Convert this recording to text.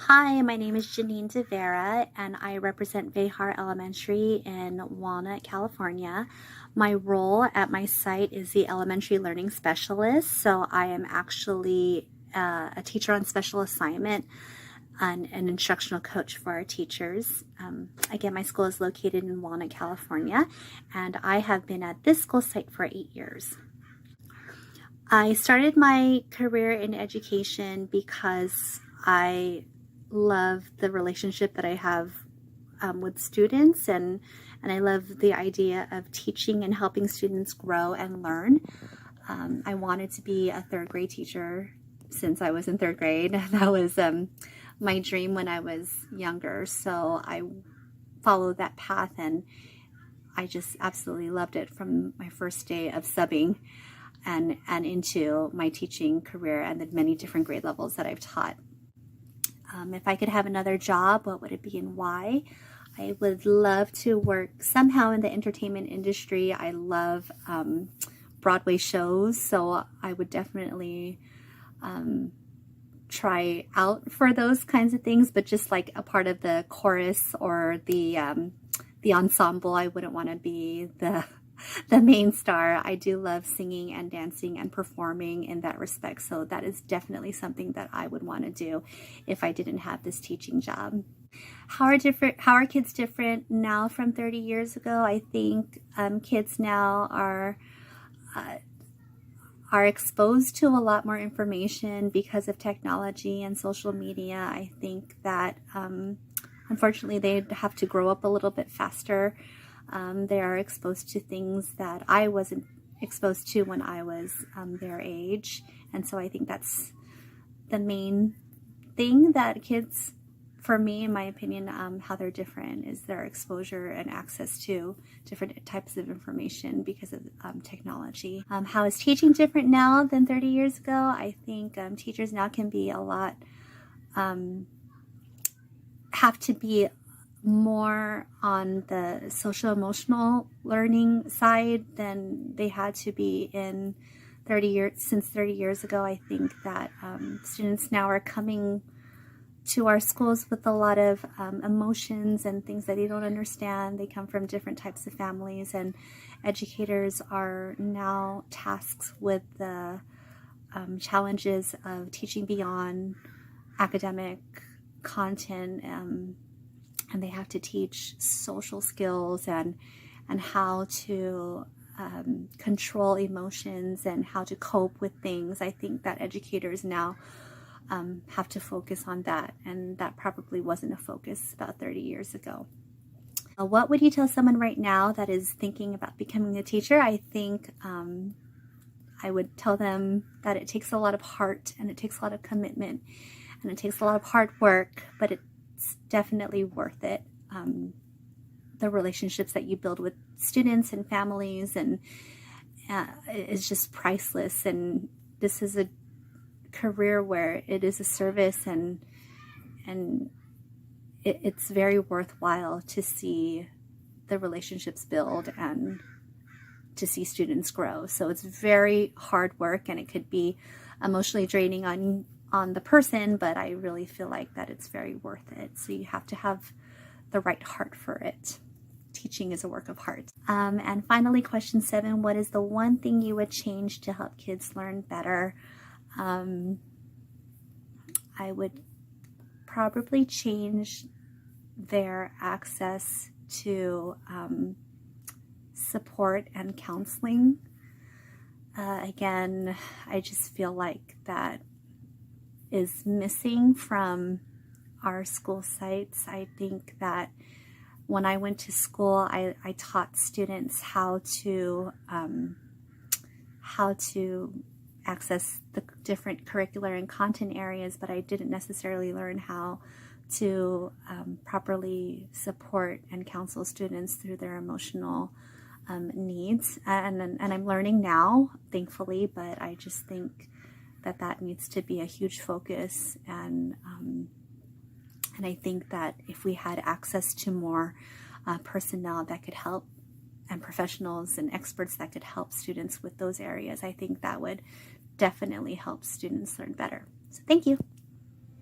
Hi, my name is Janine Vera, and I represent Vehar Elementary in Walnut, California. My role at my site is the Elementary Learning Specialist, so I am actually a teacher on special assignment and an instructional coach for our teachers. Again, my school is located in Walnut, California, and I have been at this school site for 8 years. I started my career in education because I love the relationship that I have with students, and I love the idea of teaching and helping students grow and learn. I wanted to be a third grade teacher since I was in third grade. That was my dream when I was younger, so I followed that path, and I just absolutely loved it from my first day of subbing and into my teaching career and the many different grade levels that I've taught. If I could have another job, what would it be and why? I would love to work somehow in the entertainment industry. I love Broadway shows, so I would definitely try out for those kinds of things, but just like a part of the chorus or the ensemble. I wouldn't want to be the main star. I do love singing and dancing and performing in that respect. So that is definitely something that I would want to do if I didn't have this teaching job. How are kids different now from 30 years ago? I think kids now are exposed to a lot more information because of technology and social media. I think that unfortunately they have to grow up a little bit faster. They are exposed to things that I wasn't exposed to when I was their age. And so I think that's the main thing that kids, for me, in my opinion, how they're different is their exposure and access to different types of information because of technology. How is teaching different now than 30 years ago? I think teachers now can be a lot, have to be more on the social emotional learning side than they had to be in 30 years ago. I think that students now are coming to our schools with a lot of emotions and things that they don't understand. They come from different types of families, and educators are now tasked with the challenges of teaching beyond academic content, and they have to teach social skills and how to control emotions and how to cope with things. I think that educators now have to focus on that, and that probably wasn't a focus about 30 years ago. What would you tell someone right now that is thinking about becoming a teacher? I think I would tell them that it takes a lot of heart, and it takes a lot of commitment, and it takes a lot of hard work, but it's definitely worth it. The relationships that you build with students and families and is just priceless. And this is a career where it is a service, and it's very worthwhile to see the relationships build and to see students grow. So it's very hard work, and it could be emotionally draining on the person, but I really feel like that it's very worth it. So you have to have the right heart for it. Teaching is a work of heart. And finally, question 7, what is the one thing you would change to help kids learn better? I would probably change their access to support and counseling. Again, I just feel like that is missing from our school sites. I think that when I went to school, I taught students how to access the different curricular and content areas, but I didn't necessarily learn how to properly support and counsel students through their emotional needs. And I'm learning now, thankfully, but I just think that needs to be a huge focus. And I think that if we had access to more personnel that could help, and professionals and experts that could help students with those areas, I think that would definitely help students learn better. So thank you.